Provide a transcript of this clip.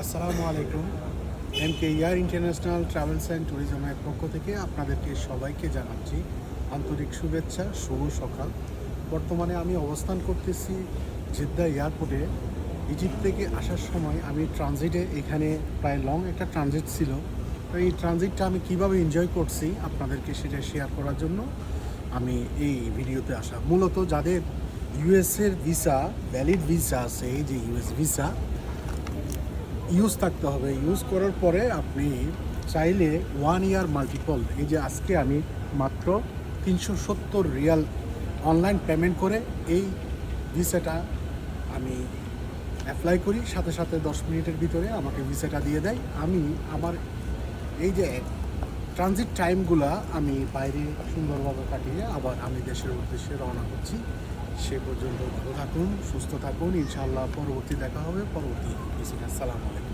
আসসালামু আলাইকুম। এমকে ইয়ার international travels and ট্যুরিজমের পক্ষ থেকে আপনাদেরকে সবাইকে জানাচ্ছি আন্তরিক শুভেচ্ছা, শুভ সকাল। বর্তমানে আমি অবস্থান করতেছি জেদ্দা এয়ারপোর্টে। ইজিপ্ট থেকে আসার সময় আমি ট্রানজিটে এখানে প্রায় লং একটা ট্রানজিট ছিল। তো এই ট্রানজিটটা আমি কিভাবে এনজয় করছি আপনাদেরকে সেটা শেয়ার করার জন্য আমি এই ভিডিওতে আসা। মূলত যাদের ইউএসের ভিসা, ভ্যালিড ভিসা আছে, এই যে ইউএস ভিসা ইউজ থাকতে হবে। ইউজ করার পরে আপনি চাইলে 1 ইয়ার মাল্টিপল, এই যে আজকে আমি মাত্র 370 রিয়াল অনলাইন পেমেন্ট করে এই ভিসাটা আমি অ্যাপ্লাই করি, সাথে সাথে 10 মিনিটের ভিতরে আমাকে ভিসাটা দিয়ে দেয়। আমি আমার এই যে ট্রানজিট টাইমগুলা আমি বাইরে সুন্দরভাবে কাটিয়ে আবার আমি দেশের উদ্দেশ্যে রওনা হচ্ছি। সে পর্যন্ত ভালো থাকুন, সুস্থ থাকুন। ইনশাআল্লাহ পরবর্তী দেখা হবে পরবর্তী ভিসিটে। আসসালামু আলাইকুম।